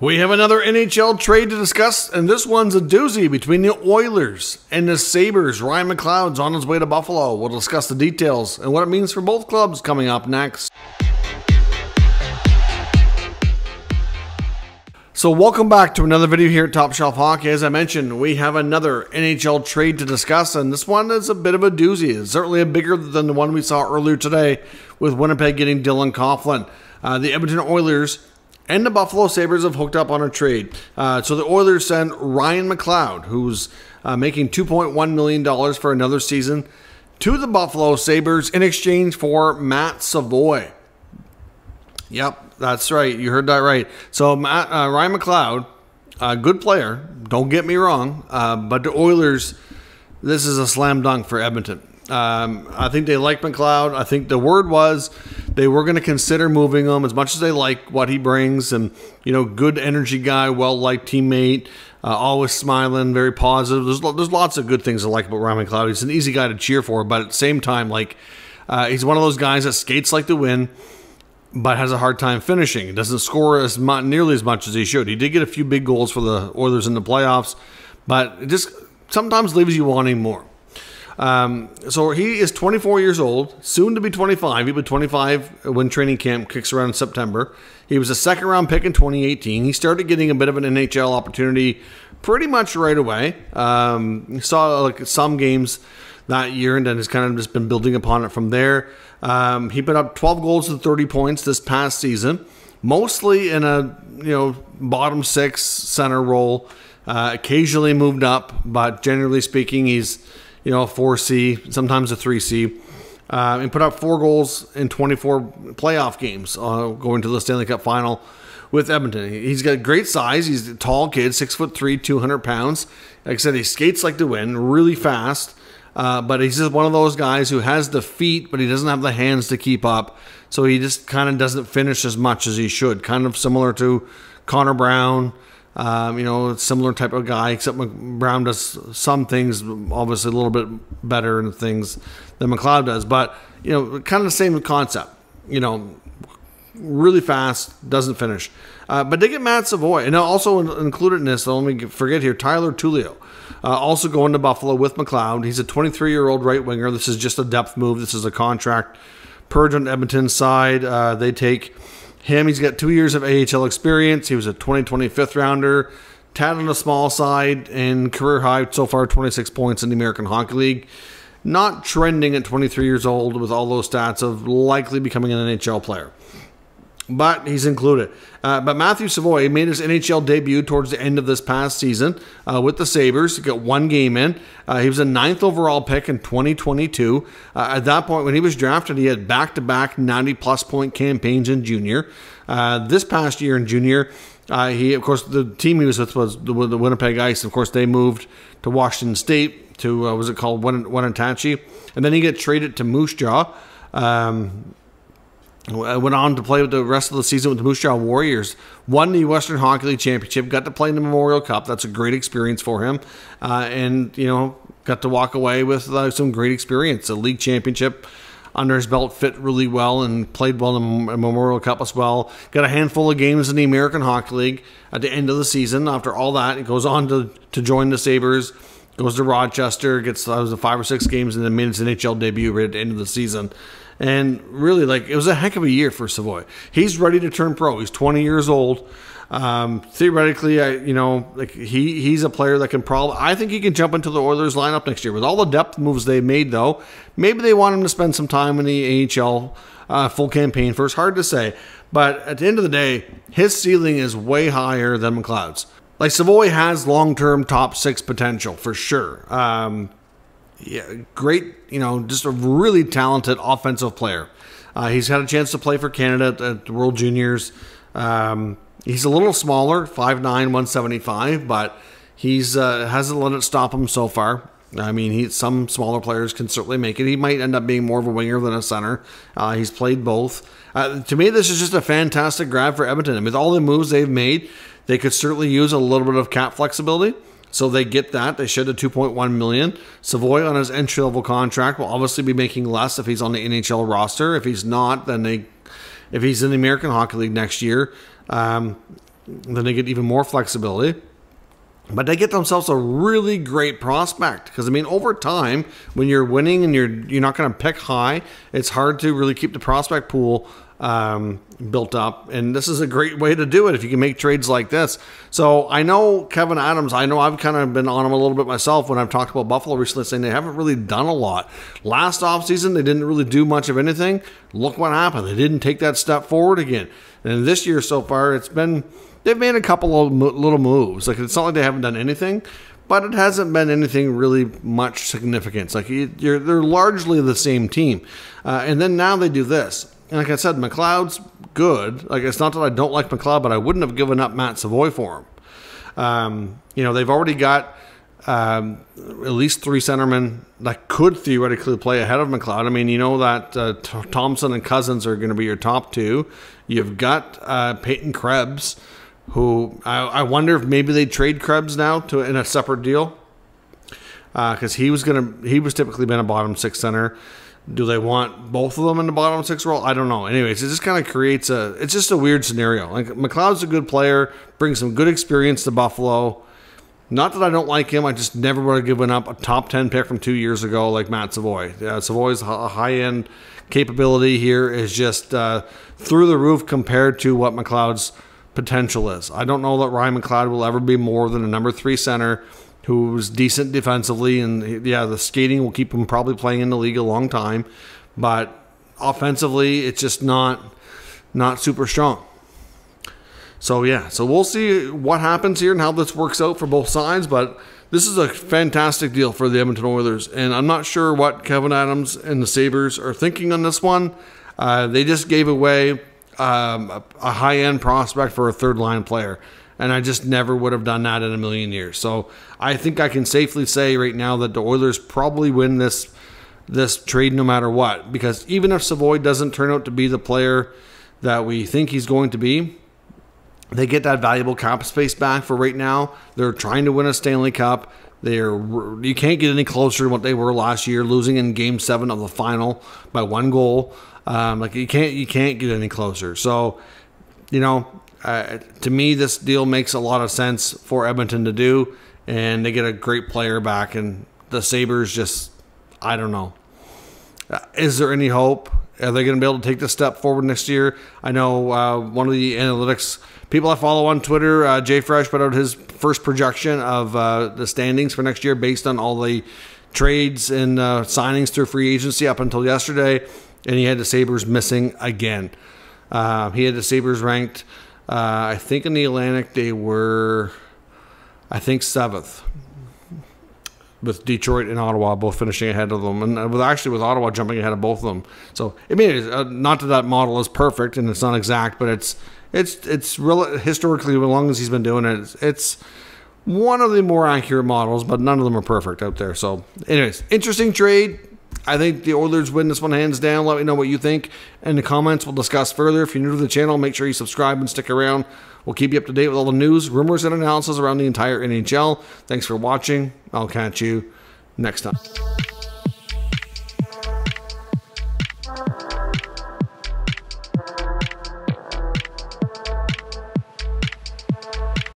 We have another NHL trade to discuss, and this one's a doozy between the Oilers and the Sabres. Ryan McLeod's on his way to Buffalo. We'll discuss the details and what it means for both clubs coming up next. So welcome back to another video here at Top Shelf Hockey. As I mentioned, we have another NHL trade to discuss, and this one is a bit of a doozy. It's certainly bigger than the one we saw earlier today with Winnipeg getting Dylan Coughlin. The Edmonton Oilers and the Buffalo Sabres have hooked up on a trade. So the Oilers send Ryan McLeod, who's making $2.1 million for another season, to the Buffalo Sabres in exchange for Matt Savoie. Yep, that's right. You heard that right. So Ryan McLeod, a good player, don't get me wrong, but the Oilers, this is a slam dunk for Edmonton. I think they like McLeod. I think the word was they were going to consider moving him as much as they like what he brings. And, you know, good energy guy, well-liked teammate, always smiling, very positive. There's lots of good things I like about Ryan McLeod. He's an easy guy to cheer for, but at the same time, like, he's one of those guys that skates like to win, but has a hard time finishing. He doesn't score nearly as much as he should. He did get a few big goals for the Oilers in the playoffs, but it just sometimes leaves you wanting more. So he is 24 years old, soon to be 25. He'll be 25 when training camp kicks around in September. He was a second-round pick in 2018. He started getting a bit of an NHL opportunity pretty much right away. He saw like some games that year, and then has kind of just been building upon it from there. He put up 12 goals and 30 points this past season, mostly in a bottom six center role. Occasionally moved up, but generally speaking, he's a 4C, sometimes a 3C. And put up 4 goals in 24 playoff games going to the Stanley Cup final with Edmonton. He's got great size. He's a tall kid, 6'3", 200 pounds. Like I said, he skates like the wind, really fast. But he's just one of those guys who has the feet, but he doesn't have the hands to keep up. So he just kind of doesn't finish as much as he should. Kind of similar to Connor Brown. Similar type of guy, except Brown does some things obviously a little bit better in things than McLeod does, but kind of the same concept. Really fast, doesn't finish. But they get Matt Savoie, and also included in this, let me forget here, Tyler Tullio, also going to Buffalo with McLeod. He's a 23-year-old right winger. This is just a depth move. This is a contract purge on Edmonton's side. They take him. He's got 2 years of AHL experience. He was a 2020 fifth rounder, tad on the small side, and career high so far 26 points in the American Hockey League. Not trending at 23 years old with all those stats of likely becoming an NHL player, but he's included. But Matthew Savoie made his NHL debut towards the end of this past season with the Sabres. He got 1 game in. He was a 9th overall pick in 2022. At that point, when he was drafted, he had back-to-back 90-plus point campaigns in junior. This past year in junior, of course, the team he was with was the Winnipeg Ice. Of course, they moved to Washington State to, was it called Wenatchee? And then he got traded to Moose Jaw. Went on to play with the rest of the season with the Moose Jaw Warriors. Won the Western Hockey League Championship. Got to play in the Memorial Cup. That's a great experience for him. And got to walk away with some great experience. A league championship under his belt, fit really well, and played well in the Memorial Cup as well. Got a handful of games in the American Hockey League at the end of the season. After all that, he goes on to join the Sabres. Goes to Rochester. Gets 5 or 6 games, and then made his NHL debut right at the end of the season. And really, it was a heck of a year for Savoie. He's ready to turn pro. He's 20 years old. Theoretically, he's a player that can probably, I think he can jump into the Oilers lineup next year. With all the depth moves they've made, though, maybe they want him to spend some time in the AHL full campaign first. Hard to say. But at the end of the day, his ceiling is way higher than McLeod's. Like, Savoie has long-term top 6 potential, for sure. Yeah, great, just a really talented offensive player. He's had a chance to play for Canada at the World Juniors. He's a little smaller, 5'9", 175, but he's hasn't let it stop him so far. I mean, some smaller players can certainly make it. He might end up being more of a winger than a center. He's played both. To me, this is just a fantastic grab for Edmonton. And with all the moves they've made, they could certainly use a little bit of cap flexibility. So they get that. They shed a $2.1 million. Savoie on his entry-level contract will obviously be making less if he's on the NHL roster. If he's not, then if he's in the American Hockey League next year, then they get even more flexibility. But they get themselves a really great prospect, because I mean, over time, when you're winning and you're not going to pick high, it's hard to really keep the prospect pool built up. And this is a great way to do it if you can make trades like this. So I know Kevin Adams, I know I've kind of been on him a little bit myself when I've talked about Buffalo recently, saying they haven't really done a lot. Last offseason, they didn't really do much of anything. Look what happened. They didn't take that step forward again. And this year so far, they've made a couple of little moves. Like, it's not like they haven't done anything, but it hasn't been anything really much significance. Like, they're largely the same team. And then now they do this. And like I said, McLeod's good. Like, it's not that I don't like McLeod, but I wouldn't have given up Matt Savoie for him. You know, they've already got at least 3 centermen that could theoretically play ahead of McLeod. I mean, you know that Thompson and Cousins are going to be your top 2. You've got Peyton Krebs, who I wonder if maybe they trade Krebs now in a separate deal, because he was typically been a bottom 6 center. Do they want both of them in the bottom 6 role? I don't know. Anyways, it just kind of creates it's just a weird scenario. Like, McLeod's a good player, brings some good experience to Buffalo. Not that I don't like him, I just never would have given up a top 10 pick from 2 years ago like Matt Savoie. Savoie's high-end capability here is just through the roof compared to what McLeod's potential is. I don't know that Ryan McLeod will ever be more than a number 3 center who's decent defensively, and yeah, the skating will keep him probably playing in the league a long time, but offensively, it's just not super strong. So yeah, so we'll see what happens here and how this works out for both sides, but this is a fantastic deal for the Edmonton Oilers, and I'm not sure what Kevin Adams and the Sabres are thinking on this one. They just gave away a high-end prospect for a third-line player, and I just never would have done that in a million years. So I think I can safely say right now that the Oilers probably win this trade no matter what, because even if Savoie doesn't turn out to be the player that we think he's going to be, they get that valuable cap space back for right now. They're trying to win a Stanley Cup. You can't get any closer to what they were last year, losing in Game 7 of the final by 1 goal. Like, you can't get any closer. So, you know, to me, this deal makes a lot of sense for Edmonton to do, and they get a great player back. And the Sabres just, I don't know. Is there any hope? Are they going to be able to take this step forward next year? I know one of the analytics people I follow on Twitter, Jay Fresh, put out his first projection of the standings for next year based on all the trades and signings through free agency up until yesterday, and he had the Sabres missing again. He had the Sabres ranked, I think in the Atlantic they were, I think 7th. With Detroit and Ottawa both finishing ahead of them, and with Ottawa jumping ahead of both of them. So I mean, not that model is perfect and it's not exact, but it's historically, as long as he's been doing it, it's one of the more accurate models, but none of them are perfect out there. So, anyways, interesting trade. I think the Oilers win this one hands down. Let me know what you think in the comments. We'll discuss further. If you're new to the channel, make sure you subscribe and stick around. We'll keep you up to date with all the news, rumors, and analysis around the entire NHL. Thanks for watching. I'll catch you next time.